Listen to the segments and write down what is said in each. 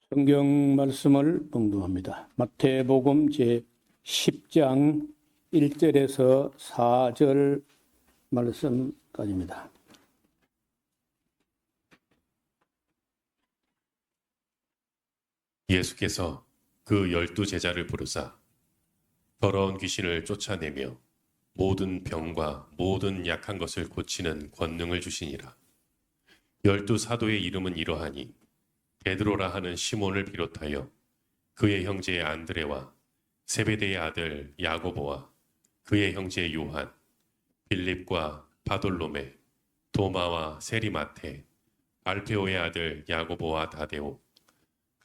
성경 말씀을 봉독합니다. 마태복음 제10장 1절에서 4절 말씀까지입니다. 예수께서 그 12 제자를 부르사 더러운 귀신을 쫓아내며 모든 병과 모든 약한 것을 고치는 권능을 주시니라. 12 사도의 이름은 이러하니 베드로라 하는 시몬을 비롯하여 그의 형제 안드레와 세베대의 아들 야고보와 그의 형제 요한, 빌립과 바돌로메, 도마와 세리마테, 알페오의 아들 야고보와 다데오,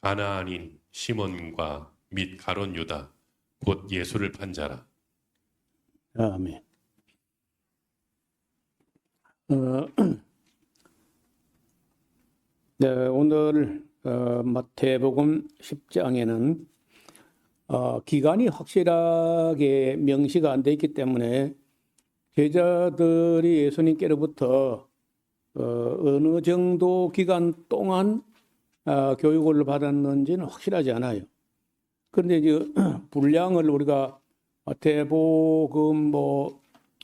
가나안인 시몬과 및 가론 유다, 곧 예수를 판 자라. 아멘. 네, 오늘 마태복음 10장에는 기간이 확실하게 명시가 안 돼 있기 때문에 제자들이 예수님께로부터 어느 정도 기간 동안 교육을 받았는지는 확실하지 않아요. 그런데 이제 분량을 우리가 마태복음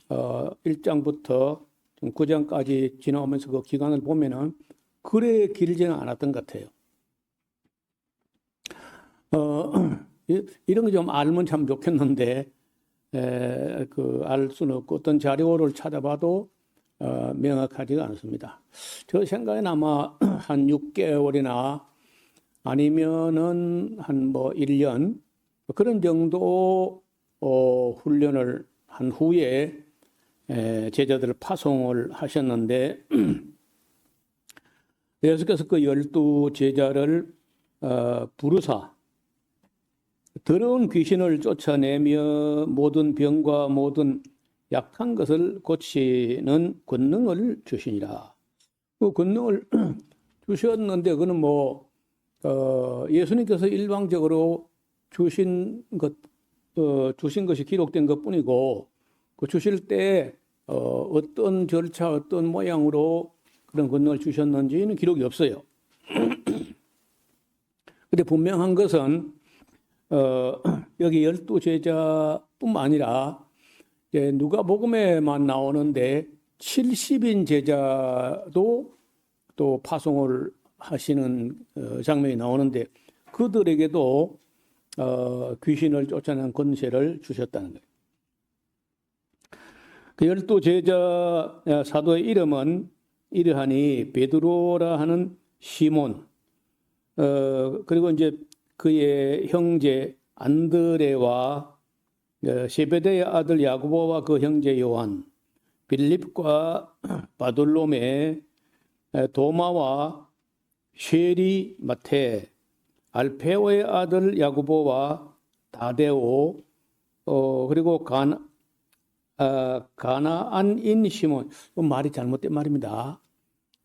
1장부터 9장까지 지나오면서 그 기간을 보면은 그래 길지는 않았던 것 같아요. 이런 거 좀 알면 참 좋겠는데 알 수는 없고 어떤 자료를 찾아봐도 명확하지가 않습니다. 저 생각에는 아마 한 6개월이나 아니면은 한 1년 그런 정도 훈련을 한 후에 제자들을 파송을 하셨는데 예수께서 그 12 제자를 부르사 더러운 귀신을 쫓아내며 모든 병과 모든 약한 것을 고치는 권능을 주시니라. 그 권능을 주셨는데 그는 예수님께서 일방적으로 주신 것이 기록된 것뿐이고 그 주실 때 어떤 절차, 어떤 모양으로 그런 권능을 주셨는지는 기록이 없어요. 근데 분명한 것은 여기 12 제자뿐만 아니라 누가복음에만 나오는데 70인 제자도 또 파송을 하시는 장면이 나오는데 그들에게도 귀신을 쫓아내는 권세를 주셨다는 거예요. 그 12 제자 사도의 이름은 이러하니 베드로라 하는 시몬, 그리고 이제 그의 형제 안드레와 세베대의 아들 야고보와 그 형제 요한, 빌립과 바돌로메, 도마와 세리마테, 알페오의 아들 야고보와 다데오, 그리고 가나안인 시몬. 말이 잘못된 말입니다.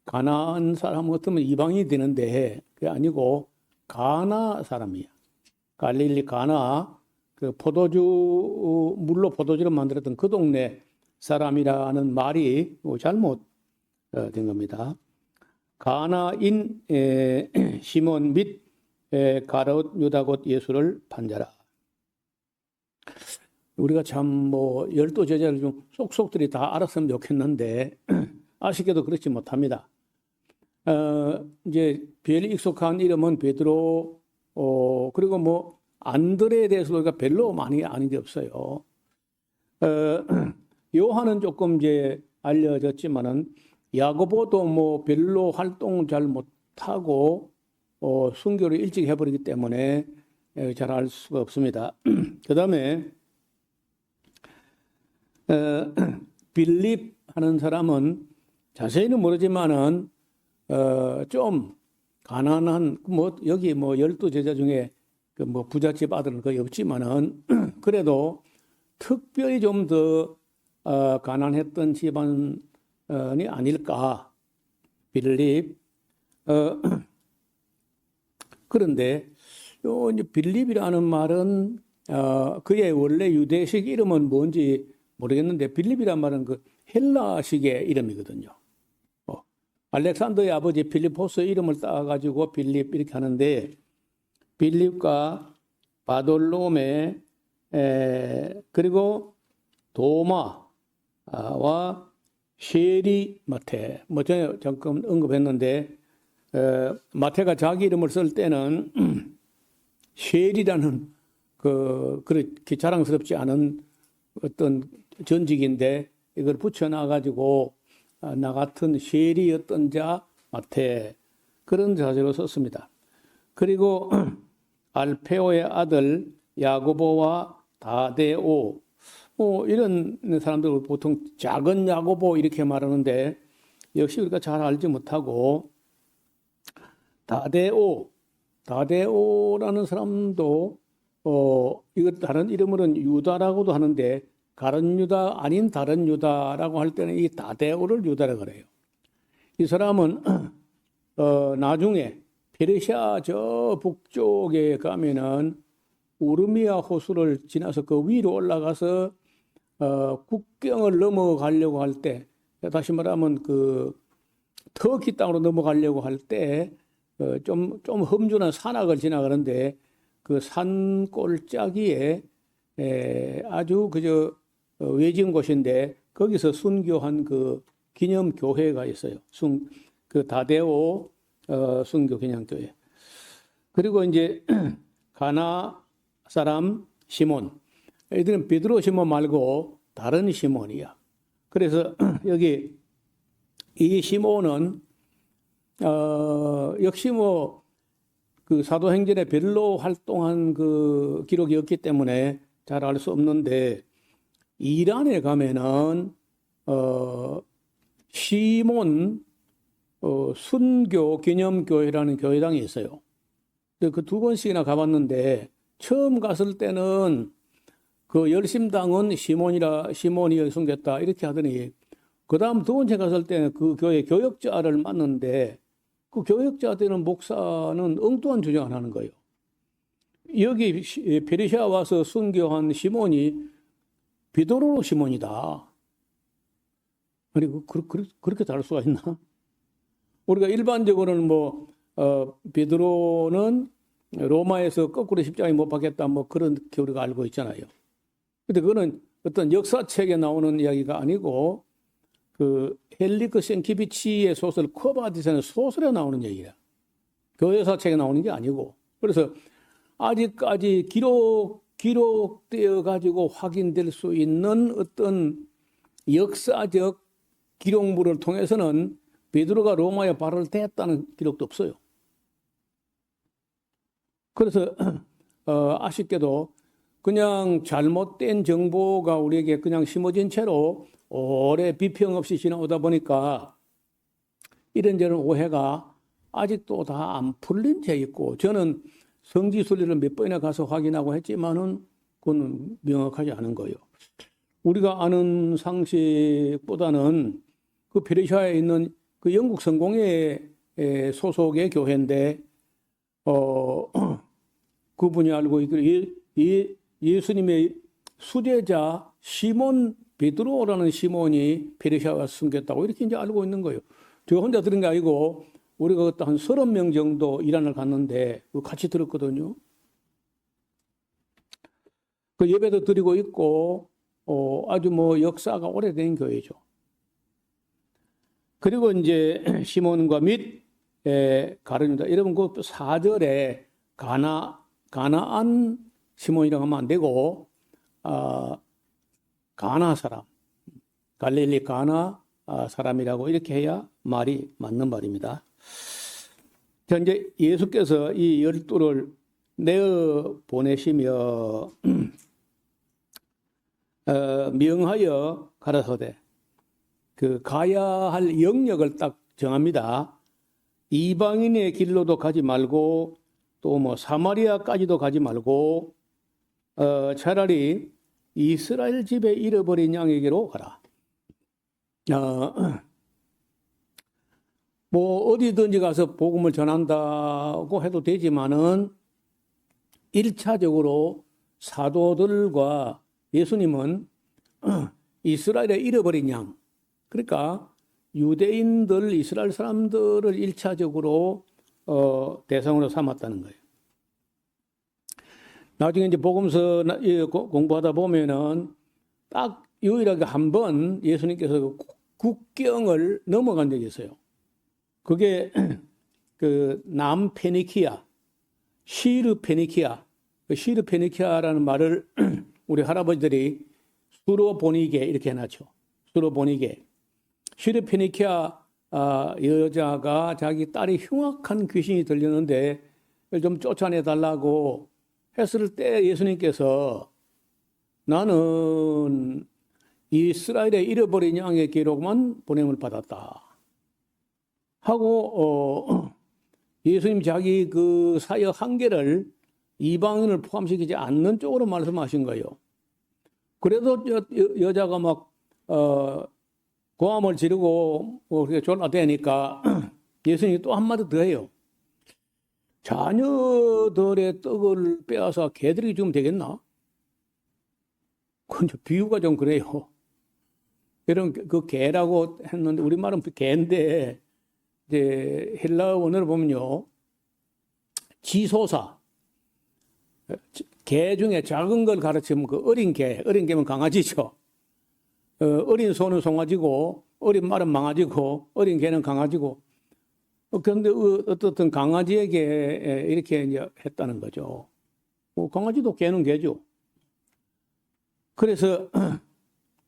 가나안 사람 같으면 이방인이 되는데 그게 아니고 가나 사람이야. 갈릴리 가나, 그 물로 포도주를 만들었던 그 동네 사람이라는 말이 잘못된 겁니다. 가나인 시몬 및 가롯 유다 곧 예수를 판 자라. 우리가 참 12 제자를 좀 쏙쏙들이 다 알았으면 좋겠는데 아쉽게도 그렇지 못합니다. 이제 제일 익숙한 이름은 베드로, 그리고 안드레에 대해서 우리가 별로 많이 아는 게 없어요. 요한은 조금 이제 알려졌지만은 야고보도 별로 활동 잘 못하고 순교를 일찍 해버리기 때문에 잘 알 수가 없습니다. 그 다음에 빌립 하는 사람은 자세히는 모르지만은 좀 가난한 여기 12 제자 중에 부잣집 아들은 거의 없지만은 그래도 특별히 좀 더 가난했던 집안이 아닐까. 빌립. 그런데 이제 빌립이라는 말은 그의 원래 유대식 이름은 뭔지 모르겠는데 빌립이란 말은 그 헬라식의 이름이거든요. 알렉산더의 아버지 필리포스 이름을 따가지고 빌립 이렇게 하는데 빌립과 바돌로메 그리고 도마와 쉐리 마테 뭐 전에 잠깐 언급했는데 마테가 자기 이름을 쓸 때는 쉐리라는 그렇게 자랑스럽지 않은 어떤 전직인데 이걸 붙여놔 가지고 나 같은 쉐리였던 자 마테 그런 자세로 썼습니다. 그리고 알페오의 아들 야고보와 다데오 이런 사람들 보통 작은 야고보 이렇게 말하는데 역시 우리가 잘 알지 못하고 다데오라는 사람도 이거 다른 이름으로는 유다라고도 하는데 다른 유다 아닌 다른 유다라고 할 때는 이 다데오를 유다라고 그래요. 이 사람은 나중에 페르시아 저 북쪽에 가면은 우르미아 호수를 지나서 그 위로 올라가서 국경을 넘어가려고 할 때 다시 말하면 그 터키 땅으로 넘어가려고 할 때 좀 험준한 산악을 지나가는데 그 산골짜기에 아주 그저 외진 곳인데 거기서 순교한 그 기념 교회가 있어요. 그 다데오 순교 기념교회. 그리고 이제 가나 사람 시몬. 이들은 베드로 시몬 말고 다른 시몬이야. 그래서 여기 이 시몬은 역시 뭐 그 사도행전에 별로 활동한 그 기록이 없기 때문에 잘 알 수 없는데 이란에 가면은 시몬 순교 기념교회라는 교회당이 있어요. 그 두 번씩이나 가봤는데 처음 갔을 때는 그 열심당은 시몬이 숨겼다 이렇게 하더니 그 다음 두 번째 갔을 때는 그 교회 교역자를 만났는데 그 교역자 되는 목사는 엉뚱한 주장을 하는 거예요. 여기 페르시아 와서 순교한 시몬이 비도로 시몬이다. 아니 그렇게 다를 수가 있나? 우리가 일반적으로는 베드로는 로마에서 거꾸로 십자가에 못 박혔다 뭐 그런 우리가 알고 있잖아요. 근데 그거는 어떤 역사책에 나오는 이야기가 아니고 그 헬리크 생키비치의 소설 코바디스는 소설에 나오는 얘기야. 교회사책에 나오는 게 아니고. 그래서 아직까지 기록되어 가지고 확인될 수 있는 어떤 역사적 기록물을 통해서는 베드로가 로마에 발을 댔다는 기록도 없어요. 그래서 아쉽게도 그냥 잘못된 정보가 우리에게 그냥 심어진 채로 오래 비평 없이 지나오다 보니까 이런저런 오해가 아직도 다 안 풀린 채 있고 저는 성지순례를 몇 번이나 가서 확인하고 했지만은 그건 명확하지 않은 거예요. 우리가 아는 상식보다는 그 페르시아에 있는 그 영국 성공회 소속의 교회인데 그분이 알고 있기를 예수님의 수제자 시몬 베드로라는 시몬이 페르시아가 숨겼다고 이렇게 이제 알고 있는 거예요. 저 혼자 들은 게 아니고 우리가 그때 한 30명 정도 이란을 갔는데 같이 들었거든요. 그 예배도 드리고 있고 아주 뭐 역사가 오래된 교회죠. 그리고 이제 시몬과 및 가룟유다. 여러분 그 4절에 가나안 시몬이라고 하면 안 되고 가나 사람, 갈릴리 가나 사람이라고 이렇게 해야 말이 맞는 말입니다. 자, 이제 예수께서 이 12를 내어 보내시며 명하여 가라사대 그 가야 할 영역을 딱 정합니다. 이방인의 길로도 가지 말고 또 뭐 사마리아까지도 가지 말고 차라리 이스라엘 집에 잃어버린 양에게로 가라. 뭐 어디든지 가서 복음을 전한다고 해도 되지만은 1차적으로 사도들과 예수님은 이스라엘에 잃어버린 양, 그러니까 유대인들, 이스라엘 사람들을 1차적으로 대상으로 삼았다는 거예요. 나중에 이제 복음서 공부하다 보면은 딱 유일하게 한 번 예수님께서 국경을 넘어간 적이 있어요. 그게 그 남페니키아, 시르페니키아, 그 시르페니키아라는 말을 우리 할아버지들이 수로보니게 이렇게 해놨죠. 수로보니게. 시르페니키아 여자가 자기 딸이 흉악한 귀신이 들렸는데 좀 쫓아내달라고 했을 때 예수님께서 나는 이스라엘의 잃어버린 양의 기록만 보냄을 받았다 하고 예수님 자기 그 사역 한계를 이방인을 포함시키지 않는 쪽으로 말씀하신 거예요. 그래도 여자가 막 고함을 지르고 그렇게 졸라대니까 예수님이 또 한마디 더 해요. 자녀들의 떡을 빼앗아 개들이 주면 되겠나? 그건 비유가 좀 그래요. 이런 그 개라고 했는데 우리말은 개인데 이제 헬라어 원어를 보면요, 지소사, 개 중에 작은 걸 가르치면 그 어린 개면 강아지죠. 어린 소는 송아지고 어린 말은 망아지고 어린 개는 강아지고. 그런데 어떻든 강아지에게 이렇게 이제 했다는 거죠. 강아지도 개는 개죠. 그래서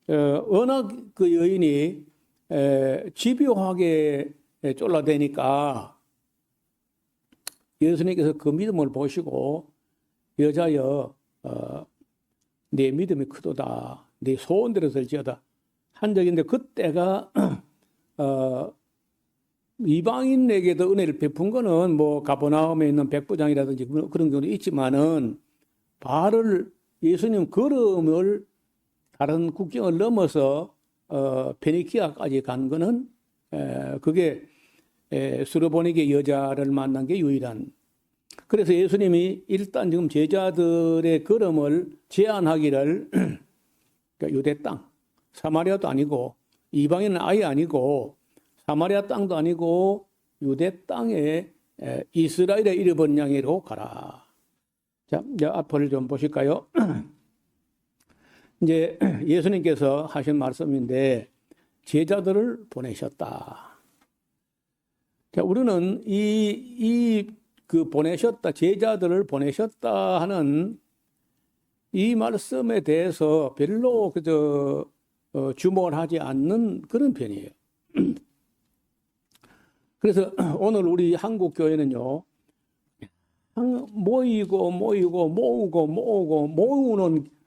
워낙 그 여인이 집요하게 쫄라대니까 예수님께서 그 믿음을 보시고 여자여 네 믿음이 크도다. 네 소원대로 될지어다 한 적인데 그때가 이방인에게도 은혜를 베푼 거는 뭐 가버나움에 있는 백부장이라든지 그런 경우도 있지만은 예수님 걸음을 다른 국경을 넘어서 페니키아까지 간 거는 그게 수르보니게 여자를 만난 게 유일한. 그래서 예수님이 일단 지금 제자들의 걸음을 제한하기를 그러니까 유대 땅, 사마리아도 아니고 이방인은 아예 아니고 사마리아 땅도 아니고 유대 땅에 이스라엘의 잃어버린 양으로 가라. 자, 이제 앞을 좀 보실까요? 이제 예수님께서 하신 말씀인데 제자들을 보내셨다. 자, 우리는 그 보내셨다, 제자들을 보내셨다 하는 이 말씀에 대해서 별로 주목을 하지 않는 그런 편이에요. 그래서 오늘 우리 한국 교회는요,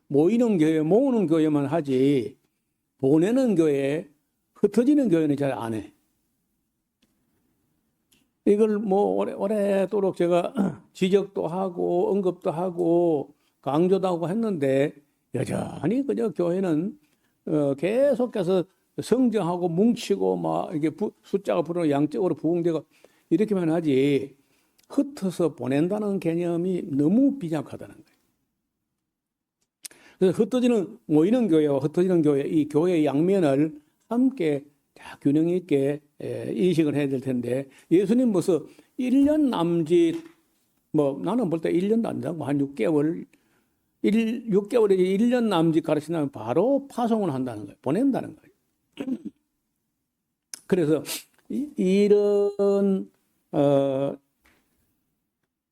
모이는 교회만 하지 보내는 교회, 흩어지는 교회는 잘 안 해. 이걸 뭐 오래도록 제가 지적도 하고 언급도 하고 강조도 하고 했는데 여전히 그저 교회는 계속해서 성장하고 뭉치고 막 이게 숫자가 불어 양적으로 부흥되고 이렇게만 하지 흩어서 보낸다는 개념이 너무 빈약하다는 거예요. 그래서 모이는 교회와 흩어지는 교회, 이 교회의 양면을 함께 균형 있게 인식을 해야 될 텐데 예수님 무슨 1년 남짓 뭐 나는 볼 때 1년도 안 되고 한 6개월 6개월에 1년 남짓 가르친다면 바로 파송을 한다는 거예요. 보낸다는 거예요. 그래서 이런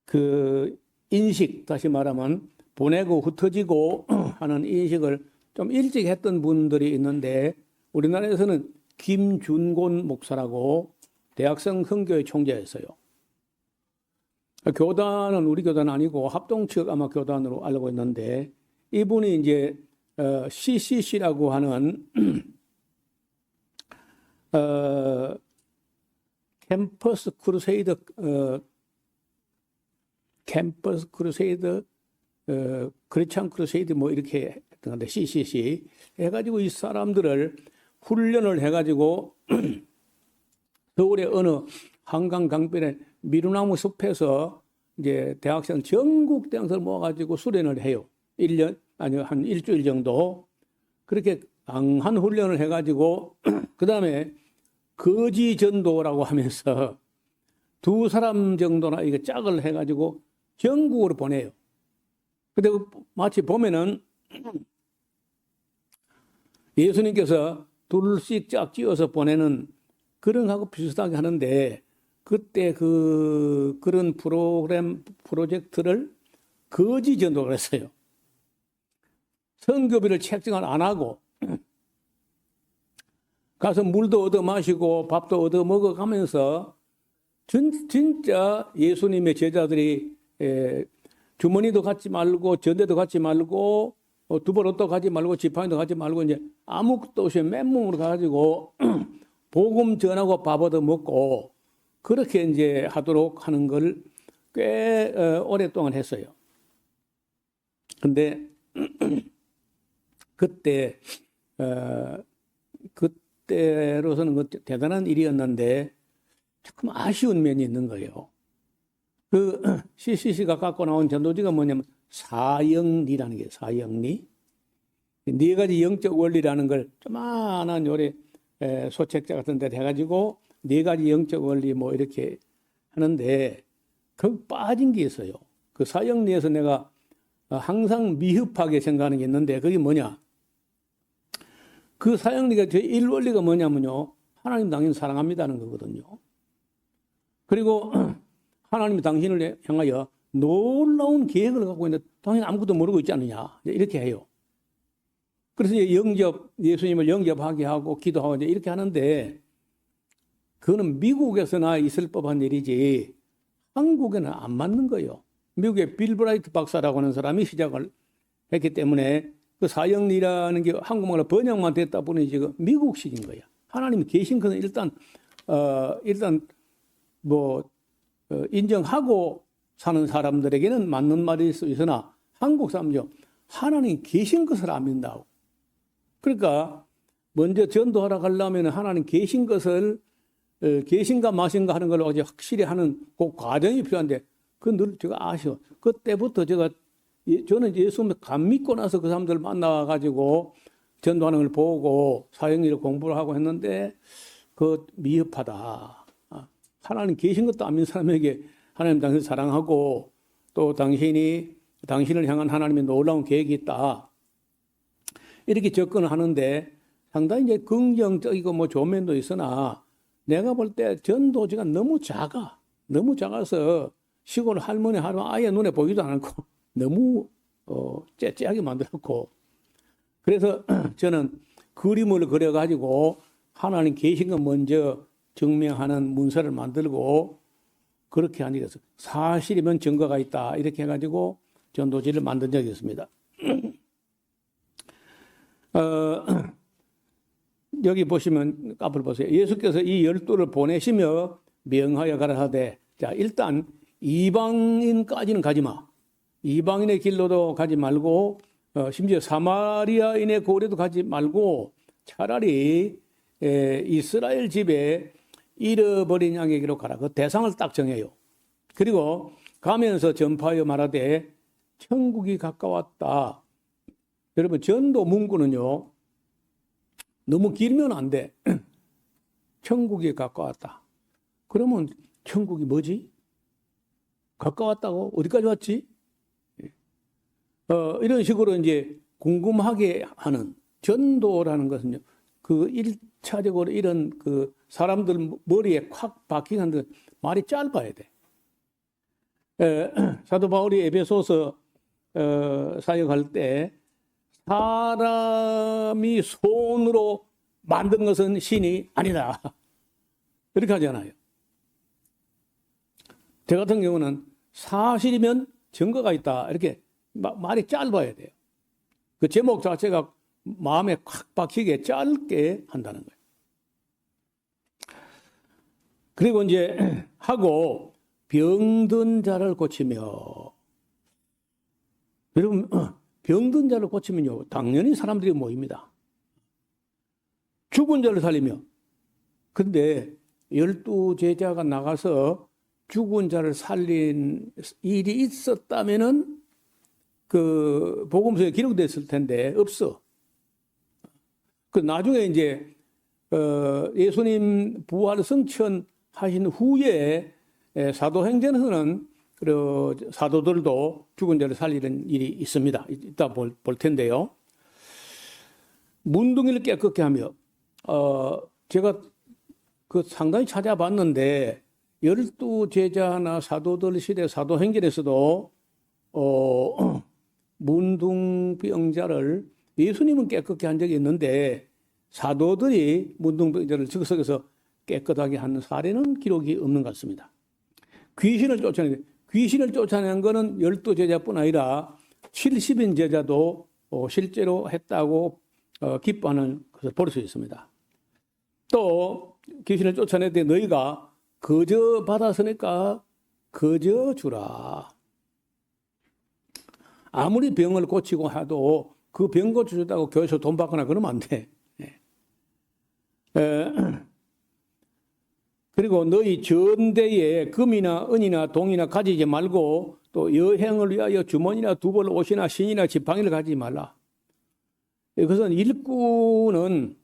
그 인식, 다시 말하면 보내고 흩어지고 하는 인식을 좀 일찍 했던 분들이 있는데 우리나라에서는 김준곤 목사라고 대학생 선교회 총재였어요. 교단은 우리 교단 아니고 합동 측 아마 교단으로 알고 있는데 이분이 이제 CCC라고 하는 캠퍼스 크루세이드 크리스찬 크루세이드 뭐 이렇게 했던 건데 CCC 해가지고 이 사람들을 훈련을 해가지고 서울의 어느 한강 강변에 미루나무 숲에서 이제 대학생 전국 대학생을 모아가지고 수련을 해요. 1년 아니요 한 일주일 정도 그렇게 강한 훈련을 해가지고 그 다음에 거지 전도라고 하면서 2사람 정도나 이거 짝을 해가지고 전국으로 보내요. 근데 마치 보면은 예수님께서 둘씩 쫙 쥐어서 보내는 그런 하고 비슷하게 하는데 그때 그런 프로젝트를 거지 전도를 했어요. 선교비를 책정을 안 하고 가서 물도 얻어 마시고 밥도 얻어 먹어가면서 진짜 예수님의 제자들이 주머니도 갖지 말고 전대도 갖지 말고 두벌옷도 가지 말고 지팡이도 가지 말고 이제 아무것도 없이 맨몸으로 가가지고 복음 전하고 밥 얻어 먹고 그렇게 이제 하도록 하는 걸 꽤 오랫동안 했어요. 근데 그때로서는 대단한 일이었는데 조금 아쉬운 면이 있는 거예요. 그 CCC가 갖고 나온 전도지가 뭐냐면 사형리라는 게 사형리. 네 가지 영적 원리라는 걸 조만한 요래 소책자 같은 데 해가지고 네 가지 영적 원리 뭐 이렇게 하는데 그 빠진 게 있어요. 그 사형리에서 내가 항상 미흡하게 생각하는 게 있는데 그게 뭐냐? 그 사형리가 제 1원리가 뭐냐면요. 하나님 당신 사랑합니다는 거거든요. 그리고 하나님이 당신을 향하여 놀라운 계획을 갖고 있는데 당신 아무것도 모르고 있지 않느냐. 이렇게 해요. 그래서 예수님을 영접하게 하고 기도하고 이제 이렇게 하는데 그거는 미국에서나 있을 법한 일이지 한국에는 안 맞는 거예요. 미국의 빌 브라이트 박사라고 하는 사람이 시작을 했기 때문에 그 사형리라는 게 한국말로 번역만 됐다 보니 지금 미국식인 거야. 하나님이 계신 것은 일단 인정하고 사는 사람들에게는 맞는 말일 수 있으나 한국 사람은요 하나님 계신 것을 안 믿는다고. 그러니까 먼저 전도하러 가려면 하나님 계신 것을 계신가 마신가 하는 걸 어제 확실히 하는 그 과정이 필요한데 그건 늘 제가 아쉬워. 그때부터 저는 예수님을 감 믿고 나서 그 사람들 만나가지고 전도하는 걸 보고 사형리를 공부를 하고 했는데 그 미흡하다. 하나님 계신 것도 안 믿는 사람에게 하나님 당신을 사랑하고 또 당신을 향한 하나님의 놀라운 계획이 있다. 이렇게 접근을 하는데 상당히 이제 긍정적이고 뭐 좋은 면도 있으나 내가 볼 때 전도지가 너무 작아서 시골 할머니 하루가 아예 눈에 보이지도 않고 너무 째째하게 만들었고 그래서 저는 그림을 그려가지고 하나님 계신 거 먼저 증명하는 문서를 만들고 그렇게 하니 그래서 사실이면 증거가 있다 이렇게 해가지고 전도지를 만든 적이 있습니다. 여기 보시면 앞을 보세요. 예수께서 이 12를 보내시며 명하여 가라사대 자 일단 이방인까지는 가지 마. 이방인의 길로도 가지 말고 심지어 사마리아인의 고래도 가지 말고 차라리 이스라엘 집에 잃어버린 양에게로 가라. 그 대상을 딱 정해요. 그리고 가면서 전파하여 말하되 천국이 가까웠다. 여러분 전도 문구는요. 너무 길면 안 돼. 천국이 가까웠다. 그러면 천국이 뭐지? 가까웠다고? 어디까지 왔지? 이런 식으로 이제 궁금하게 하는 전도라는 것은요. 그 1차적으로 이런 그 사람들 머리에 콱 박히는 말이 짧아야 돼. 사도 바울이 에베소서 사역할 때 사람이 손으로 만든 것은 신이 아니다. 이렇게 하잖아요. 저 같은 경우는 사실이면 증거가 있다. 이렇게 말이 짧아야 돼요. 그 제목 자체가 마음에 콱 박히게 짧게 한다는 거예요. 그리고 이제 하고 병든 자를 고치며 여러분 병든 자를 고치면요 당연히 사람들이 모입니다. 죽은 자를 살리며 근데 12제자가 나가서 죽은 자를 살린 일이 있었다면은 그 복음서에 기록됐을 텐데 없어. 그 나중에 이제 예수님 부활 승천하신 후에 사도행전에서는 사도들도 죽은 자를 살리는 일이 있습니다. 이따 볼 텐데요. 문둥이를 깨끗게 하며, 제가 그 상당히 찾아봤는데, 12제자나 사도들 시대 사도행전에서도, 문둥병자를 예수님은 깨끗게 한 적이 있는데, 사도들이 문둥병자를 즉석에서 깨끗하게 하는 사례는 기록이 없는 것 같습니다. 귀신을 쫓아낸 거는 12제자뿐 아니라 70인 제자도 실제로 했다고 기뻐하는 것을 볼 수 있습니다. 또 귀신을 쫓아낼 때 너희가 거저 받았으니까 거저 주라. 아무리 병을 고치고 해도 그 병 고쳐줬다고 교회에서 돈 받거나 그러면 안 돼. 그리고 너희 전대에 금이나 은이나 동이나 가지지 말고 또 여행을 위하여 주머니나 두벌 옷이나 신이나 지팡이를 가지지 말라. 이것은 일꾼은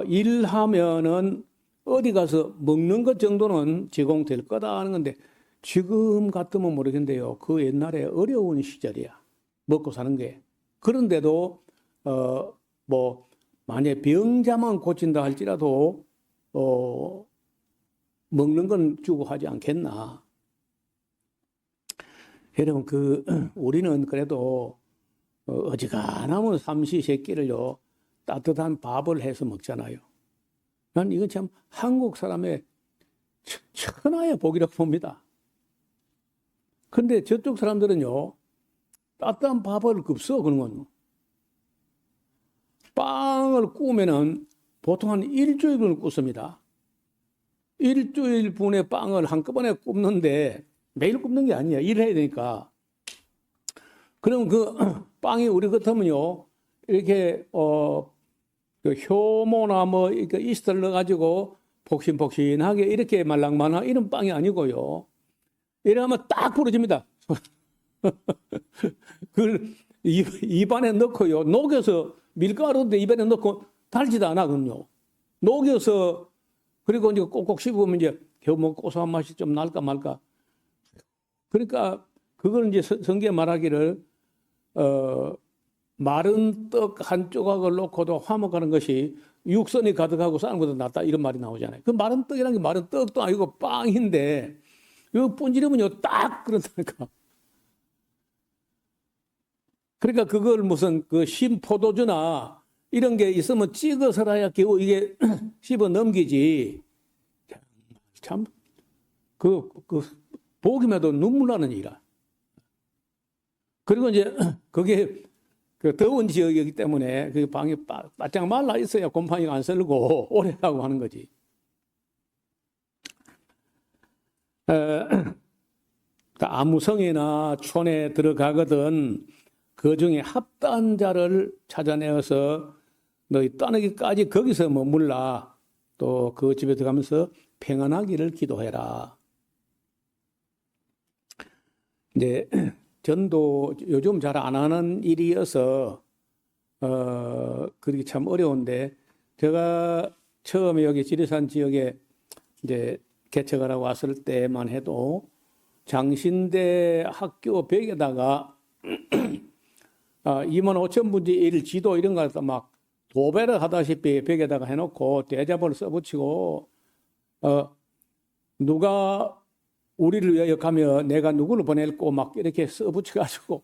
일하면은 어디 가서 먹는 것 정도는 제공될 거다 하는 건데 지금 같으면 모르겠는데요. 그 옛날에 어려운 시절이야. 먹고 사는 게. 그런데도 뭐 만약 병자만 고친다 할지라도 먹는 건 주고 하지 않겠나. 여러분 우리는 그래도 어지간하면 삼시세끼를요 따뜻한 밥을 해서 먹잖아요. 난 이건 참 한국 사람의 천하의 복이라고 봅니다. 그런데 저쪽 사람들은요 따뜻한 밥을 없어. 그런 건 빵을 구우면은 보통 한 일주일을 굽습니다. 일주일 분의 빵을 한꺼번에 굽는데 매일 굽는 게 아니야. 일을 해야 되니까. 그럼 그 빵이 우리 같으면요 이렇게 그 효모나 뭐 이렇게 이스트를 넣어가지고 폭신폭신하게 이렇게 말랑말랑 이런 빵이 아니고요. 이러면 딱 부러집니다. 그걸 입안에 넣고요. 녹여서 밀가루인데 입안에 넣고 달지도 않아, 그럼요. 녹여서 그리고 이제 꼭꼭 씹으면 이제 겨우 뭐 고소한 맛이 좀 날까 말까. 그러니까 그걸 이제 성경에 말하기를 마른 떡 한 조각을 놓고도 화목하는 것이 육선이 가득하고 싸는 것보다 낫다 이런 말이 나오잖아요. 그 마른 떡이라는 게 마른 떡도 아니고 빵인데 이거 분지르면요 딱 그런다니까. 그러니까 그걸 무슨 그 신포도주나 이런 게 있으면 찍어서라야 겨우 이게 씹어 넘기지. 참 보기만도 눈물 나는 일이라. 그리고 이제 그게 그 더운 지역이기 때문에 그 방이 바짝 말라 있어야 곰팡이가 안 썰고 오래 하고 하는 거지. 아무 성이나 촌에 들어가거든 그 중에 합당한 자를 찾아내어서 너희 떠나기까지 거기서 머물라. 또 그 집에 들어가면서 평안하기를 기도해라. 이제 전도 요즘 잘 안 하는 일이어서 그렇게 참 어려운데 제가 처음에 여기 지리산 지역에 이제 개척을 하고 왔을 때만 해도 장신대 학교 벽에다가 25,000분지 1 지도 이런 거 갖다 막 도배를 하다시피 벽에다가 해놓고 대자보를 써붙이고 누가 우리를 위하여 가며 내가 누구를 보낼고 막 이렇게 써붙여가지고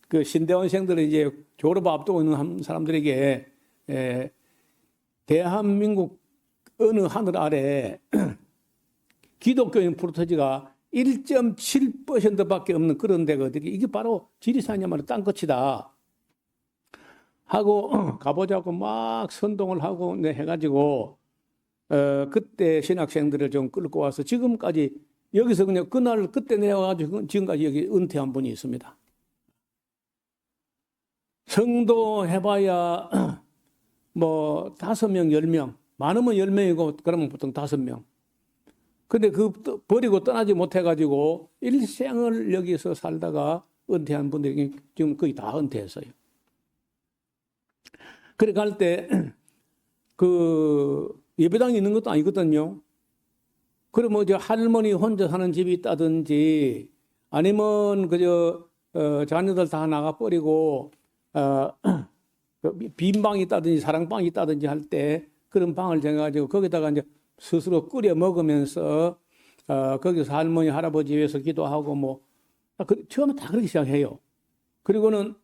그 신대원생들은 이제 졸업 앞두고 있는 사람들에게 대한민국 어느 하늘 아래 기독교인 프로토지가 1.7%밖에 없는 그런 데거든요. 이게 바로 지리산이야말로 땅끝이다 하고 가보자고 막 선동을 하고 해가지고 그때 신학생들을 좀 끌고 와서 지금까지 여기서 그냥 그날 그때 내려와가지고 지금까지 여기 은퇴한 분이 있습니다. 성도 해봐야 뭐 5명, 10명, 많으면 10명이고 그러면 보통 5명. 근데 버리고 떠나지 못해가지고 일생을 여기서 살다가 은퇴한 분들이 지금 거의 다 은퇴했어요. 그래 갈 때 그 예배당이 있는 것도 아니거든요. 그러면 이제 할머니 혼자 사는 집이 있다든지 아니면 그저 자녀들 다 나가버리고 빈 방이 있다든지 사랑방이 있다든지 할 때 그런 방을 정해가지고 거기다가 이제 스스로 끓여 먹으면서 거기서 할머니 할아버지 위해서 기도하고 뭐 처음에 다 그렇게 시작해요. 그리고는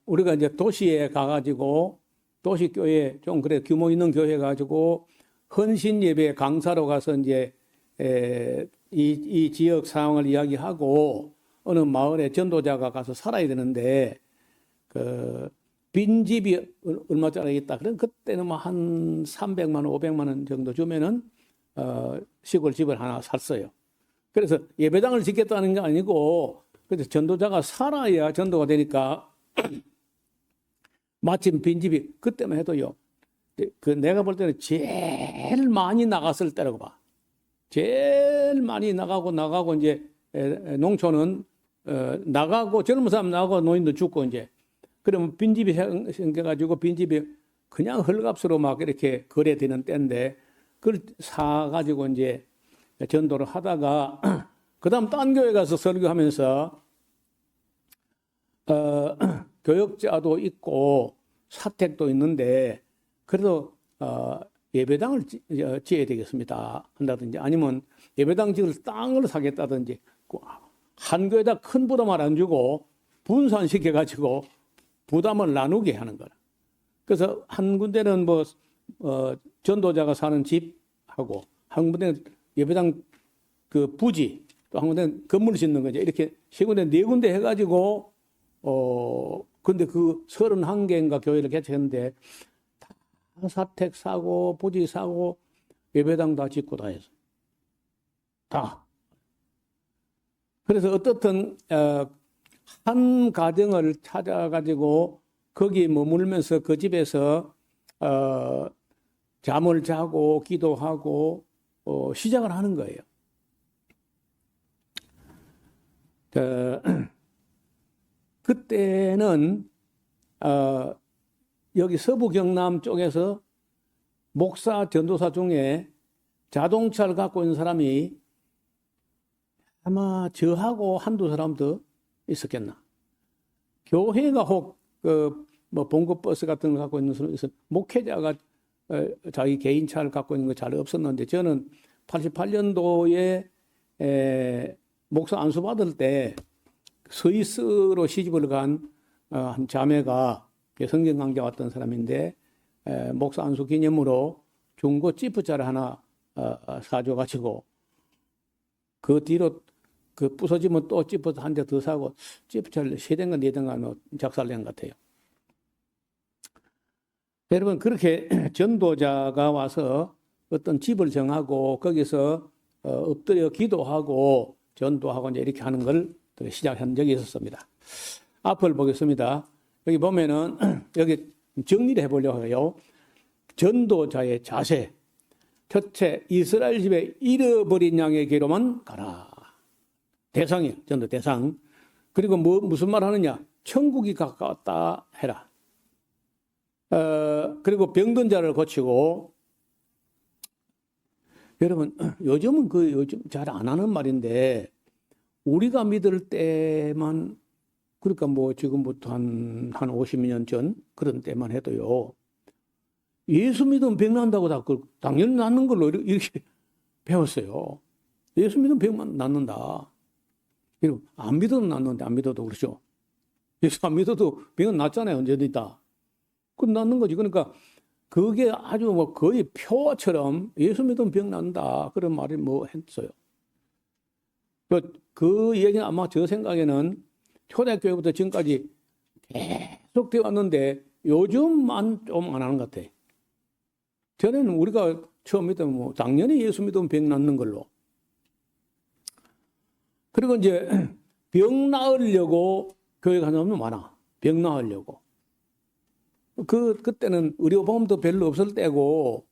우리가 이제 도시에 가가지고 도시교회 좀 그래 규모 있는 교회 가지고 헌신 예배 강사로 가서 이제 이 지역 상황을 이야기하고 어느 마을에 전도자가 가서 살아야 되는데 그 빈집이 얼마짜리 있다. 그럼 그때는 뭐 한 300만 원, 500만 원 정도 주면은 시골 집을 하나 샀어요. 그래서 예배당을 짓겠다는 게 아니고 그래서 전도자가 살아야 전도가 되니까 마침 빈집이 그때만 해도요. 그 내가 볼 때는 제일 많이 나갔을 때라고 봐. 제일 많이 나가고 이제 농촌은 나가고 젊은 사람 나가고 노인도 죽고 이제 그러면 빈집이 생겨가지고 빈집이 그냥 헐값으로 막 이렇게 거래되는 때인데 그걸 사가지고 이제 전도를 하다가 그다음 딴 교회 가서 설교하면서 교역자도 있고 사택도 있는데 그래도 예배당을 지어야 되겠습니다 한다든지 아니면 예배당 지을 땅을 사겠다든지 한 교회다 큰 부담을 안 주고 분산시켜 가지고 부담을 나누게 하는 거라. 그래서 한 군데는 뭐 전도자가 사는 집하고 한 군데는 예배당 그 부지 또 한 군데는 건물 짓는 거죠. 이렇게 세 군데 네 군데 해가지고 근데 그 31개인가 교회를 개최했는데 다 사택 사고 부지 사고 예배당 다 짓고 다 해서 다. 그래서 어떻든 한 가정을 찾아가지고 거기 머물면서 그 집에서 잠을 자고 기도하고 시작을 하는 거예요. 그때는 여기 서부 경남 쪽에서 목사 전도사 중에 자동차를 갖고 있는 사람이 아마 저하고 한두 사람 더 있었겠나. 교회가 혹 뭐 봉급 버스 같은 거 갖고 있는 사람 있어. 목회자가 자기 개인 차를 갖고 있는 거 잘 없었는데 저는 88년도에 목사 안수 받을 때 스위스로 시집을 간 한 자매가 성경 강좌 왔던 사람인데 목사 안수 기념으로 중고 지프차를 하나 사줘가지고 그 뒤로 그 부서지면 또 지프 한 대 더 사고 지프차를 3대인가 4대인가 작살낸 것 같아요. 여러분 그렇게 전도자가 와서 어떤 집을 정하고 거기서 엎드려 기도하고 전도하고 이제 이렇게 하는 걸 시작한 적이 있었습니다. 앞을 보겠습니다. 여기 보면은 여기 정리를 해보려고 해요. 전도자의 자세. 첫째, 이스라엘 집에 잃어버린 양에게로만 가라. 대상이에요. 전도 대상. 그리고 무슨 말 하느냐? 천국이 가까웠다 해라. 그리고 병든 자를 고치고. 여러분, 요즘은 요즘 잘 안 하는 말인데 우리가 믿을 때만 그러니까 뭐 지금부터 한 50년 전 그런 때만 해도요. 예수 믿으면 병 난다고 당연히 낫는 걸로 이렇게 배웠어요. 예수 믿으면 병 낫는다. 그리고 안 믿어도 낫는데 안 믿어도 그렇죠. 예수 안 믿어도 병은 낫잖아요. 언제든 다. 그럼 낫는 거지. 그러니까 그게 아주 뭐 거의 표처럼 예수 믿으면 병 난다. 그런 말을 뭐 했어요. 그 얘기는 아마 저 생각에는 초대교회부터 지금까지 계속 되어 왔는데 요즘만 좀 안 하는 것 같아요. 전에는 우리가 처음 믿으면 뭐 당연히 예수 믿으면 병 낫는 걸로. 그리고 이제 병 나으려고 교회 가는 사람도 많아. 병 나으려고. 그때는 의료보험도 별로 없을 때고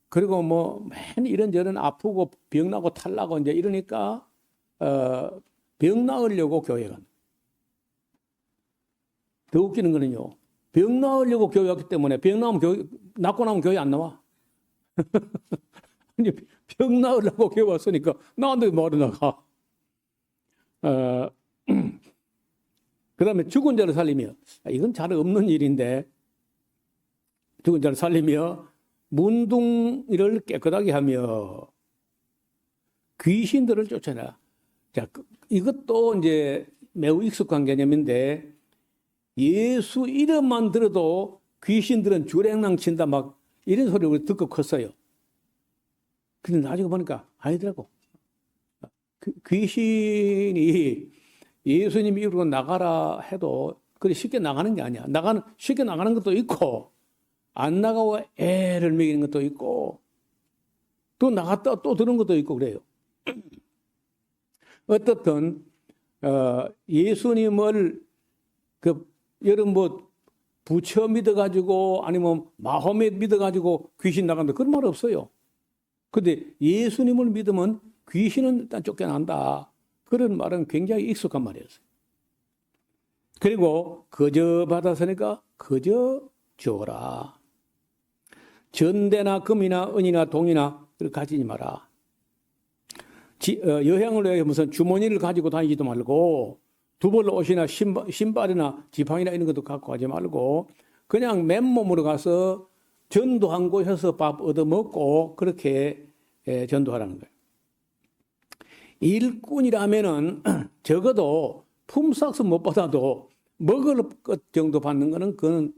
그리고 뭐 맨 이런저런 아프고 병 나고 탈나고 이제 이러니까 병 나으려고 교회 가는. 더 웃기는 거는요. 병 나으려고 교회 왔기 때문에 병 나오면 낫고 나면 교회 안 나와. 이제 병 나으려고 교회 왔으니까 나한테 뭐하러 나가. 그다음에 죽은 자를 살리며, 이건 잘 없는 일인데, 죽은 자를 살리며 문둥이를 깨끗하게 하며 귀신들을 쫓아내. 자, 이것도 이제 매우 익숙한 개념인데, 예수 이름만 들어도 귀신들은 주랭랑 친다 막 이런 소리를 우리 듣고 컸어요. 근데 나중에 보니까 아니더라고. 귀신이 예수님 이름으로 나가라 해도 그리 쉽게 나가는 게 아니야. 쉽게 나가는 것도 있고, 안 나가고 애를 먹이는 것도 있고, 또 나갔다 또 들은 것도 있고 그래요. 어떻든 예수님을 여러분 뭐 부처 믿어가지고 아니면 마호멧 믿어가지고 귀신 나간다 그런 말 없어요. 근데 예수님을 믿으면 귀신은 일단 쫓겨난다. 그런 말은 굉장히 익숙한 말이었어요. 그리고 거저 받았으니까 거저 주어라. 전대나 금이나 은이나 동이나 가지지 마라. 여행을 해 무슨 주머니를 가지고 다니지도 말고 두 벌 옷이나 신발이나 지팡이나 이런 것도 갖고 가지 말고 그냥 맨몸으로 가서 전도한 곳에서 밥 얻어먹고 그렇게 전도하라는 거예요. 일꾼이라면은 적어도 품삯은 못 받아도 먹을 것 정도 받는 거는 그건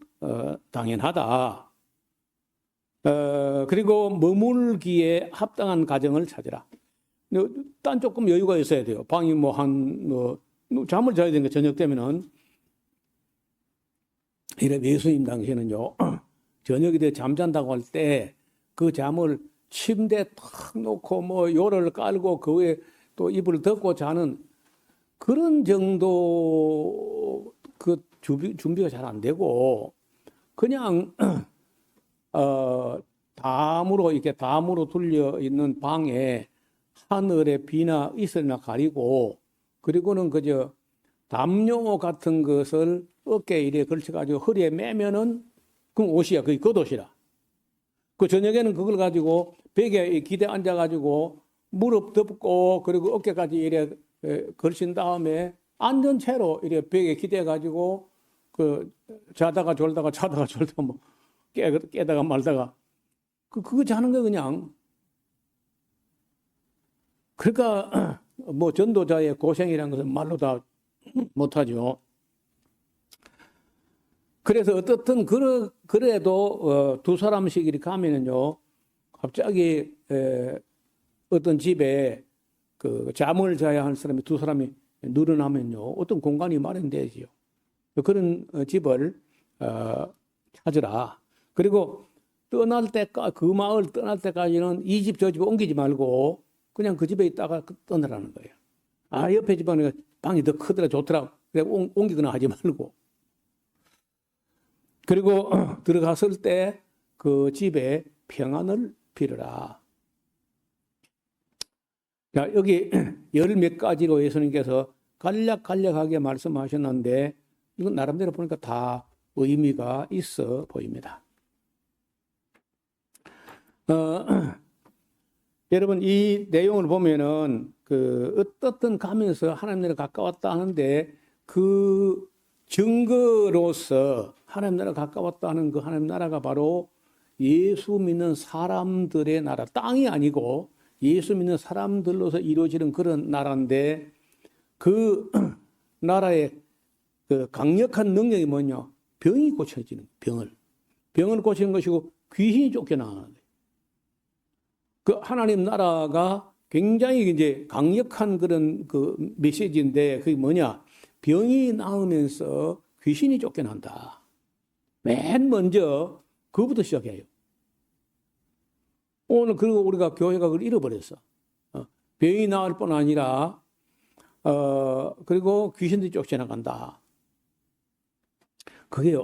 당연하다. 그리고 머물기에 합당한 가정을 찾으라. 딴 조금 여유가 있어야 돼요. 방이 잠을 자야 되니까 저녁 되면은 이래 예수님 당시에는요 저녁이 돼 잠잔다고 할 때 그 잠을 침대에 탁 놓고 뭐 요를 깔고 그 위에 또 이불을 덮고 자는 그런 정도 그 준비가 잘 안 되고 그냥 담으로 둘려 있는 방에 하늘에 비나 이슬이나 가리고 그리고는 그저 담요 같은 것을 어깨에 이래 걸쳐가지고 허리에 매면은 그럼 옷이야. 그게 겉옷이라. 그 저녁에는 그걸 가지고 벽에 기대 앉아가지고 무릎 덮고 그리고 어깨까지 이래 걸친 다음에 앉은 채로 이래 벽에 기대가지고 그 자다가 졸다가 뭐 깨다가 말다가 그거 자는 거 그냥. 그러니까 뭐 전도자의 고생이라는 것은 말로 다 못하죠. 그래서 어떻든 그래도 두 사람씩 이렇게 가면은요 갑자기 어떤 집에 그 잠을 자야 할 사람이 두 사람이 늘어나면요 어떤 공간이 마련되지요. 그런 집을 찾으라. 그리고 그 마을 떠날 때까지는 이 집 저 집 옮기지 말고 그냥 그 집에 있다가 떠나라는 거예요. 아, 옆에 집안에 방이 더 크더라 좋더라. 그래 옮기거나 하지 말고. 그리고 들어갔을 때 그 집에 평안을 빌어라. 자, 여기 열 몇 가지로 예수님께서 간략하게 말씀하셨는데 이건 나름대로 보니까 다 의미가 있어 보입니다. 여러분 이 내용을 보면은 어떻든 가면서 하나님 나라 가까웠다 하는데 그 증거로서 하나님 나라 가까웠다 하는 그 하나님 나라가 바로 예수 믿는 사람들의 나라, 땅이 아니고 예수 믿는 사람들로서 이루어지는 그런 나라인데 그 나라의 그 강력한 능력이 뭐냐? 병이 고쳐지는 병을 고치는 것이고 귀신이 쫓겨나가는 거예요. 그 하나님 나라가 굉장히 이제 강력한 그런 그 메시지인데 그게 뭐냐? 병이 나으면서 귀신이 쫓겨난다. 맨 먼저 그거부터 시작해요. 오늘 그리고 우리가 교회가 그걸 잃어버렸어. 병이 나을 뿐 아니라 그리고 귀신들이 쫓겨나간다. 그게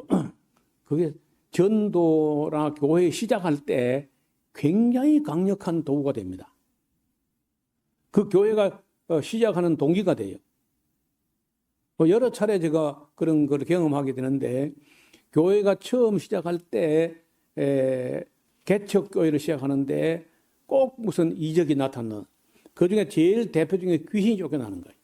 전도나 교회 시작할 때 굉장히 강력한 도구가 됩니다. 그 교회가 시작하는 동기가 돼요. 여러 차례 제가 그런 걸 경험하게 되는데 교회가 처음 시작할 때 개척교회를 시작하는데 꼭 무슨 이적이 나타나는, 그 중에 제일 대표 중에 귀신이 쫓겨나는 거예요.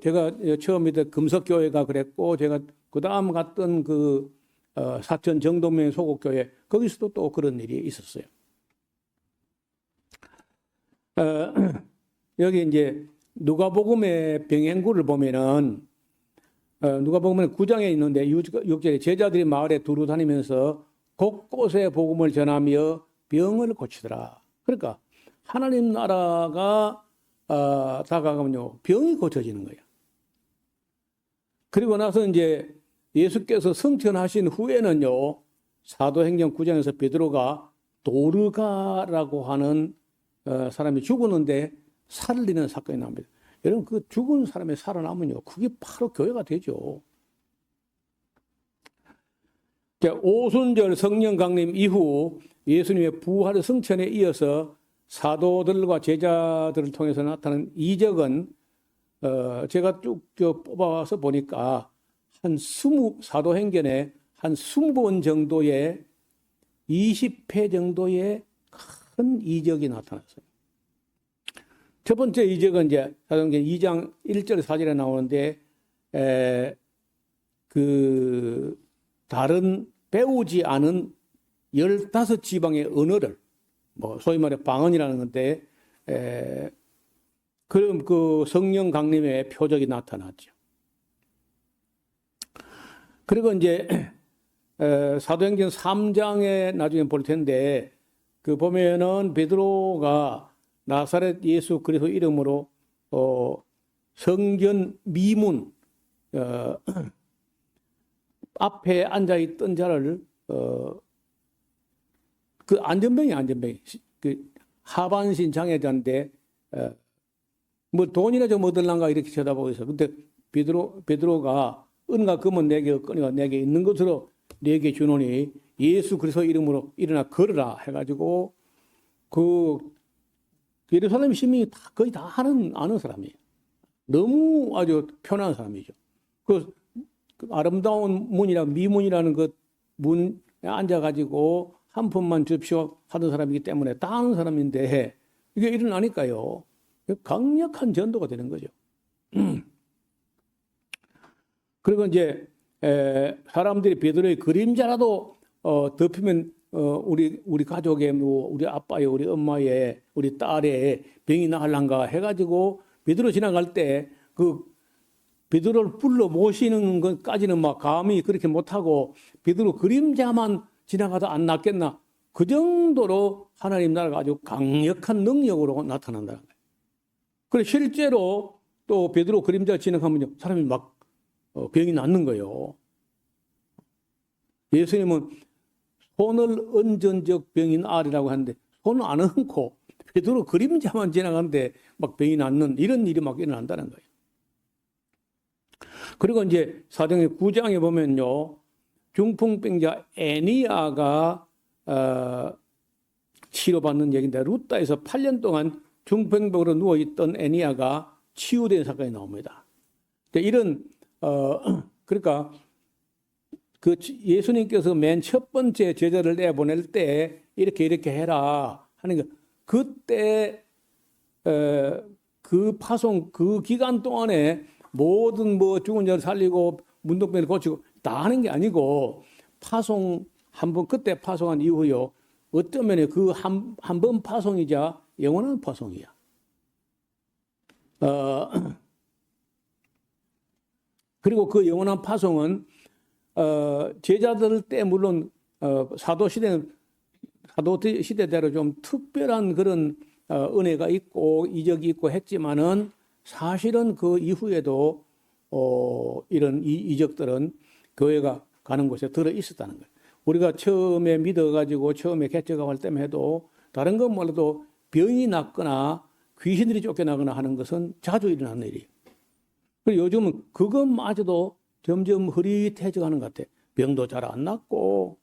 제가 처음 믿던 금석교회가 그랬고, 제가 그 다음 갔던 사천 정동면 소곡교회, 거기서도 또 그런 일이 있었어요. 여기 이제 누가복음의 병행구를 보면은, 누가복음 9장에 있는데 6절에 제자들이 마을에 두루 다니면서 곳곳에 복음을 전하며 병을 고치더라. 그러니까 하나님 나라가 다가가면요, 병이 고쳐지는 거예요. 그리고 나서 이제 예수께서 승천하신 후에는요, 사도행전 9장에서 베드로가 도르가라고 하는 사람이 죽었는데 살리는 사건이 나옵니다. 여러분, 그 죽은 사람이 살아나면요, 그게 바로 교회가 되죠. 오순절 성령 강림 이후 예수님의 부활 승천에 이어서 사도들과 제자들을 통해서 나타난 이적은 제가 쭉 뽑아서 보니까 사도행전에 한 20번 정도의 20회 정도의 큰 이적이 나타났어요. 첫 번째 이적은 이제 사도행전 2장 1절 4절에 나오는데 다른 배우지 않은 15지방의 언어를 소위 말해 방언이라는 건데 그럼 그 성령 강림의 표적이 나타났죠. 그리고 이제 사도행전 3장에 나중에 볼 텐데 그 보면은 베드로가 나사렛 예수 그리스도 이름으로 성전 미문 앞에 앉아 있던 자를 그 안전병이 그 하반신 장애자인데 뭐 돈이나 좀 얻을란가 이렇게 쳐다보고 있어. 근데 베드로가 은과 금은 내게 없거니와 내게 있는 것으로 내게 주노니 예수 그리스도 이름으로 일어나 걸으라 해가지고 그 예루살렘 시민이 거의 다 아는 사람이에요. 너무 아주 편한 사람이죠. 그 아름다운 문이라 미문이라는 그 문에 앉아가지고 한 푼만 줍시오 하던 사람이기 때문에 다 아는 사람인데 이게 일어나니까요. 강력한 전도가 되는 거죠. 그리고 이제 사람들이 베드로의 그림자라도 덮이면 우리 가족의 우리 아빠의 우리 엄마의 우리 딸의 병이 나을란가 해가지고 베드로 지나갈 때 그 베드로를 불러 모시는 것까지는 막 감히 그렇게 못하고 베드로 그림자만 지나가도 안 낫겠나 그 정도로 하나님 나라가 아주 강력한 능력으로 나타난다는 거예요. 그래 실제로 또 베드로 그림자 지나가면요 사람이 막 병이 낫는 거예요. 예수님은 손을 얹은 적 병이 나으리라고 하는데 손을 안 얹고 베드로 그림자만 지나가는데 막 병이 낫는 이런 일이 막 일어난다는 거예요. 그리고 이제 사도행전 9장에 보면요 중풍병자 애니아가 치료받는 얘기인데 루따에서 8년 동안 중풍병으로 누워있던 애니아가 치유된 사건이 나옵니다. 이런 그러니까 그 예수님께서 맨 첫 번째 제자를 내보낼 때 이렇게 해라 하는 거 그때 그 파송 그 기간 동안에 모든 뭐 죽은 자를 살리고 문둥병을 고치고 다 하는 게 아니고 파송 한번 그때 파송한 이후요 어쩌면 그 한 번 파송이자 영원한 파송이야. 그리고 그 영원한 파송은 제자들 때 물론 사도 시대대로 좀 특별한 그런 은혜가 있고 이적이 있고 했지만은 사실은 그 이후에도 이런 이적들은 교회가 가는 곳에 들어 있었다는 거예요. 우리가 처음에 믿어가지고 처음에 개척할 때만 해도 다른 건 몰라도 병이 낫거나 귀신들이 쫓겨나거나 하는 것은 자주 일어나는 일이에요. 그리고 요즘은 그것마저도 점점 흐릿해져가는 것 같아요. 병도 잘 안 낫고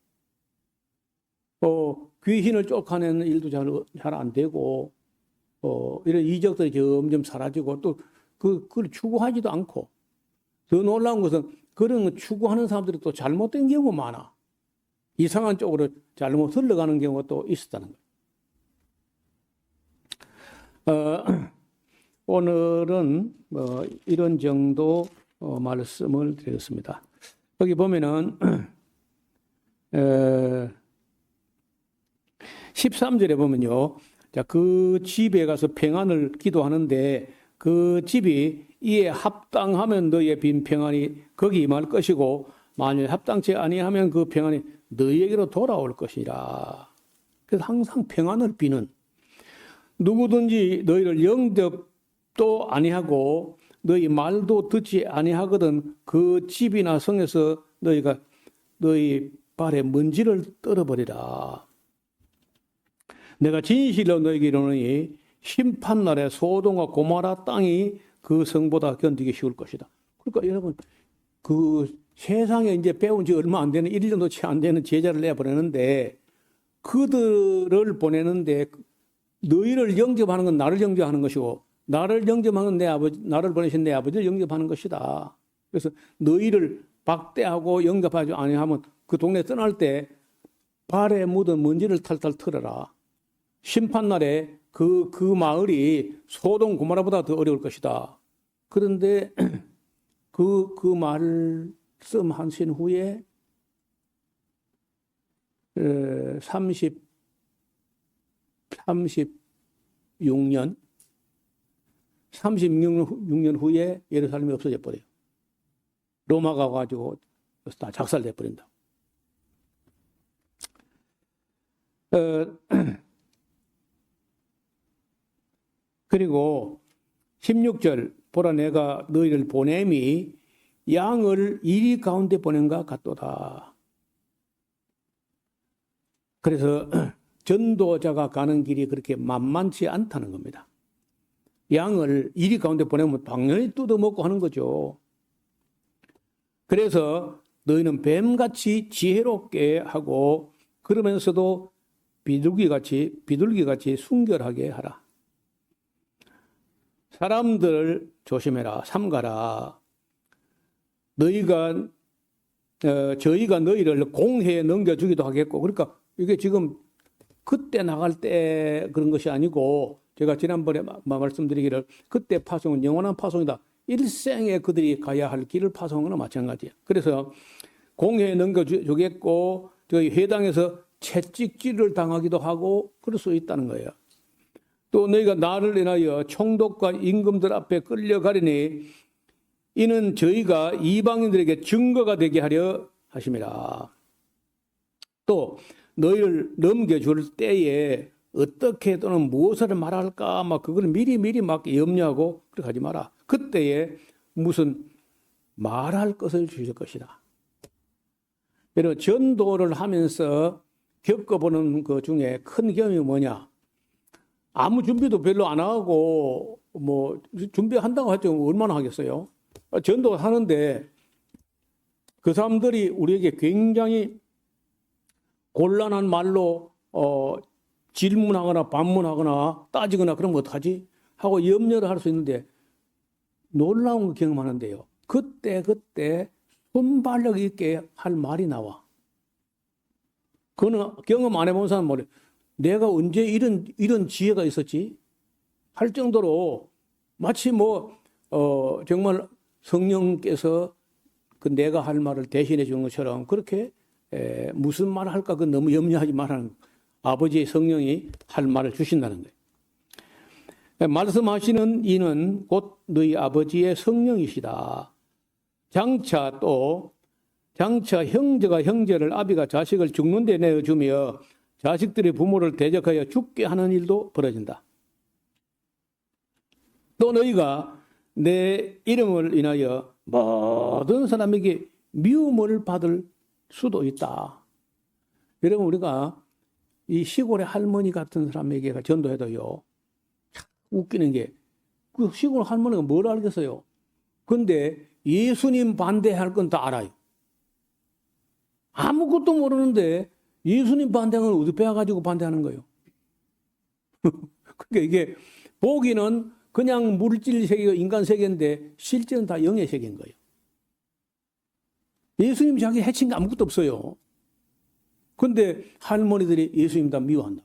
귀신을 쫓아내는 일도 잘 안 되고 이런 이적들이 점점 사라지고 또 그걸 추구하지도 않고 더 놀라운 것은 그런 추구하는 사람들이 또 잘못된 경우가 많아. 이상한 쪽으로 잘못 흘러가는 경우가 또 있었다는 거예요. 오늘은 이런 정도 말씀을 드렸습니다. 여기 보면은 13절에 보면요. 자, 그 집에 가서 평안을 기도하는데 그 집이 이에 합당하면 너의 빈 평안이 거기 임할 것이고 만일 합당치 아니하면 그 평안이 너희에게로 돌아올 것이라. 그래서 항상 평안을 비는 누구든지 너희를 영접도 아니하고 너희 말도 듣지 아니하거든 그 집이나 성에서 너희가 너희 발에 먼지를 떨어버리라. 내가 진실로 너희에게 이르노니 심판날에 소돔과 고모라 땅이 그 성보다 견디기 쉬울 것이다. 그러니까 여러분 그 세상에 이제 배운 지 얼마 안 되는 1년도 채 안 되는 제자를 내보내는데 그들을 보내는데 너희를 영접하는 건 나를 영접하는 것이고 나를 영접하는 내 아버지, 나를 보내신 내 아버지를 영접하는 것이다. 그래서 너희를 박대하고 영접하지 아니하면 그 동네 떠날 때 발에 묻은 먼지를 탈탈 털어라. 심판날에 그 마을이 소돔 고모라보다 더 어려울 것이다. 그런데 그 말씀하신 후에 36년 후에 예루살렘이 없어져 버려요. 로마가 가지고 다 작살내 버린다. 그리고 16절 보라 내가 너희를 보냄이 양을 이리 가운데 보낸가 같도다. 그래서 전도자가 가는 길이 그렇게 만만치 않다는 겁니다. 양을 이리 가운데 보내면 당연히 뜯어먹고 하는 거죠. 그래서 너희는 뱀같이 지혜롭게 하고 그러면서도 비둘기같이 순결하게 하라. 사람들 조심해라. 삼가라. 저희가 너희를 공회에 넘겨주기도 하겠고 그러니까 이게 지금 그때 나갈 때 그런 것이 아니고 제가 지난번에 말씀드리기를 그때 파송은 영원한 파송이다. 일생에 그들이 가야 할 길을 파송하는 거나 마찬가지야. 그래서 공회에 넘겨주겠고 저희 회당에서 채찍질을 당하기도 하고 그럴 수 있다는 거예요. 또 너희가 나를 인하여 총독과 임금들 앞에 끌려가리니 이는 저희가 이방인들에게 증거가 되게 하려 하심이라. 또 너희를 넘겨줄 때에 어떻게 또는 무엇을 말할까 막 그걸 미리 막 염려하고 그렇게 하지 마라. 그때에 무슨 말할 것을 주실 것이다. 여러분 전도를 하면서 겪어보는 그 중에 큰 경험이 뭐냐? 아무 준비도 별로 안 하고 뭐 준비한다고 하죠. 얼마나 하겠어요? 전도 하는데 그 사람들이 우리에게 굉장히 곤란한 말로 질문하거나 반문하거나 따지거나 그러면 어떡하지? 하고 염려를 할 수 있는데 놀라운 걸 경험하는데요. 그때 순발력 있게 할 말이 나와. 그거는 경험 안 해본 사람 말이에요. 내가 언제 이런 지혜가 있었지? 할 정도로 마치 정말 성령께서 그 내가 할 말을 대신해 주는 것처럼 그렇게 무슨 말을 할까 그 너무 염려하지 말라는 아버지의 성령이 할 말을 주신다는 거예요. 말씀하시는 이는 곧 너희 아버지의 성령이시다. 장차 형제가 형제를 아비가 자식을 죽는 데 내어주며 자식들이 부모를 대적하여 죽게 하는 일도 벌어진다. 또 너희가 내 이름을 인하여 모든 사람에게 미움을 받을 수도 있다. 여러분 우리가 이 시골의 할머니 같은 사람에게 전도해도요. 웃기는 게 그 시골 할머니가 뭘 알겠어요. 근데 예수님 반대할 건 다 알아요. 아무것도 모르는데 예수님 반대하는 걸 어디 배워가지고 반대하는 거예요. 그러니까 이게 보기는 그냥 물질 세계가 인간 세계인데 실제는 다 영의 세계인 거예요. 예수님 자기 해친 게 아무것도 없어요. 근데 할머니들이 예수님 다 미워한다.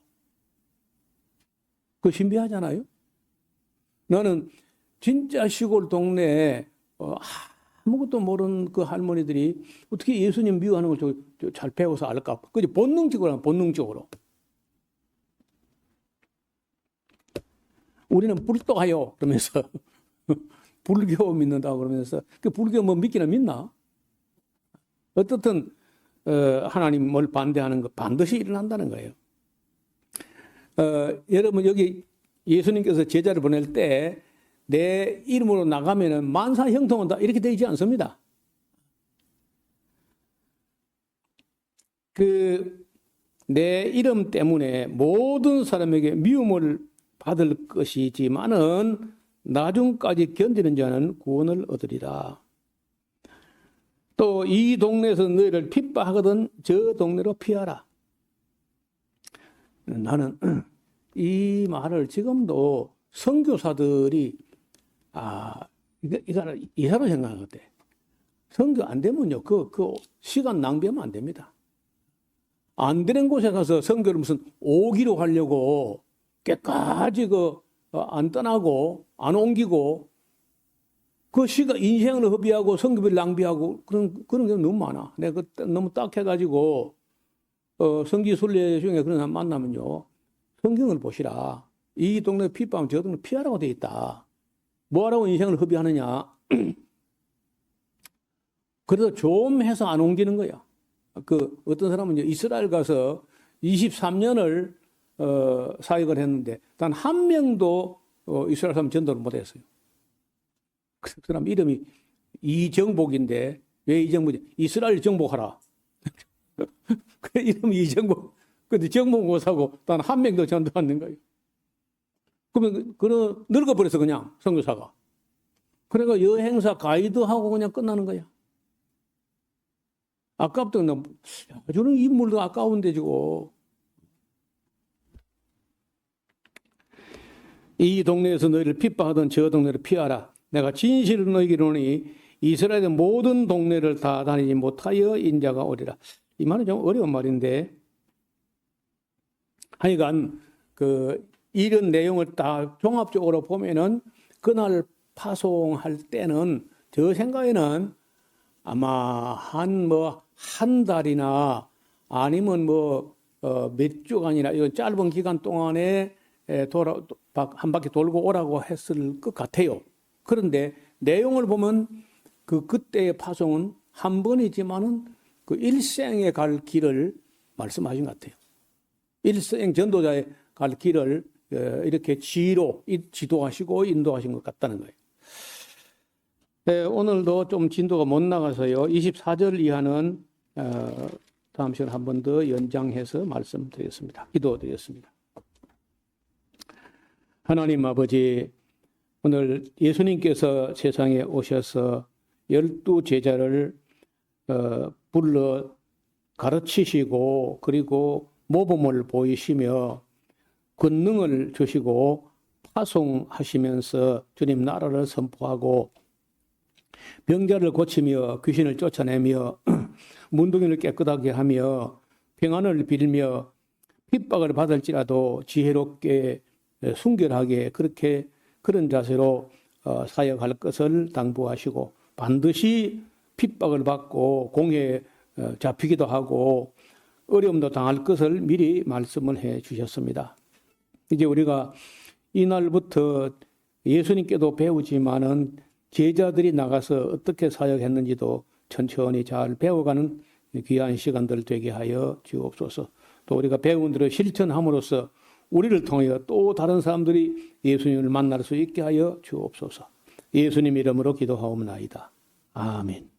그거 신비하잖아요. 나는 진짜 시골 동네에 아무것도 모르는 그 할머니들이 어떻게 예수님 미워하는 걸 잘 배워서 알까? 그게 본능적으로. 우리는 불도하요 그러면서 불교 믿는다고 그러면서 그 불교 뭐 믿기나 믿나? 어떻든 하나님을 반대하는 거 반드시 일어난다는 거예요. 여러분 여기 예수님께서 제자를 보낼 때 내 이름으로 나가면은 만사 형통한다 이렇게 되지 않습니다. 내 이름 때문에 모든 사람에게 미움을 받을 것이지만은 나중까지 견디는 자는 구원을 얻으리라. 또 이 동네에서 너희를 핍박하거든 저 동네로 피하라. 나는 이 말을 지금도 선교사들이 이거는 이사로 생각하거든. 선교 안 되면요 그 시간 낭비하면 안 됩니다. 안 되는 곳에 가서 선교를 무슨 오기로 하려고 끝까지 안 떠나고 안 옮기고 그 시간 인생을 허비하고 선교비를 낭비하고 그런 게 너무 많아. 내가 너무 딱해가지고 선기 순례 중에 그런 사람 만나면요 성경을 보시라. 이 동네 핍박하면 저 동네 피하라고 돼 있다. 뭐하라고 인생을 허비하느냐. 그래서 좀 해서 안 옮기는 거야. 어떤 사람은 이스라엘 가서 23년을 사역을 했는데 단 한 명도 이스라엘 사람 전도를 못 했어요. 그 사람 이름이 이정복인데 왜 이정복이지? 이스라엘 정복하라. 그 이름이 이정복. 근데 정복 못하고 단 한 명도 전도 안 된 거예요. 그러면 늙어버려서 그냥 선교사가. 그러니까 여행사 가이드하고 그냥 끝나는 거야. 아깝다. 저는 인물도 아까운데 지금. 이 동네에서 너희를 핍박하던 저 동네를 피하라. 내가 진실을 너희에게 이르노니 이스라엘의 모든 동네를 다 다니지 못하여 인자가 오리라. 이 말은 좀 어려운 말인데 하여간 이런 내용을 다 종합적으로 보면은 그날 파송할 때는 저 생각에는 아마 한 달이나 아니면 몇 주간이나 이런 짧은 기간 동안에 한 바퀴 돌고 오라고 했을 것 같아요. 그런데 내용을 보면 그때의 파송은 한 번이지만은 일생에 갈 길을 말씀하신 것 같아요. 일생 전도자의 갈 길을 이렇게 지도하시고 인도하신 것 같다는 거예요. 네, 오늘도 좀 진도가 못 나가서요. 24절 이하는 다음 시간에 한 번 더 연장해서 말씀드리겠습니다. 기도드리겠습니다. 하나님 아버지, 오늘 예수님께서 세상에 오셔서 12 제자를 불러 가르치시고 그리고 모범을 보이시며 권능을 주시고 파송하시면서 주님 나라를 선포하고 병자를 고치며 귀신을 쫓아내며 문둥이를 깨끗하게 하며 평안을 빌며 핍박을 받을지라도 지혜롭게 순결하게 그런 자세로 사역할 것을 당부하시고 반드시 핍박을 받고 공회에 잡히기도 하고 어려움도 당할 것을 미리 말씀을 해 주셨습니다. 이제 우리가 이날부터 예수님께도 배우지만은 제자들이 나가서 어떻게 사역했는지도 천천히 잘 배워가는 귀한 시간들 되게 하여 주옵소서. 또 우리가 배운 대로 실천함으로써 우리를 통하여 또 다른 사람들이 예수님을 만날 수 있게 하여 주옵소서. 예수님 이름으로 기도하옵나이다. 아멘.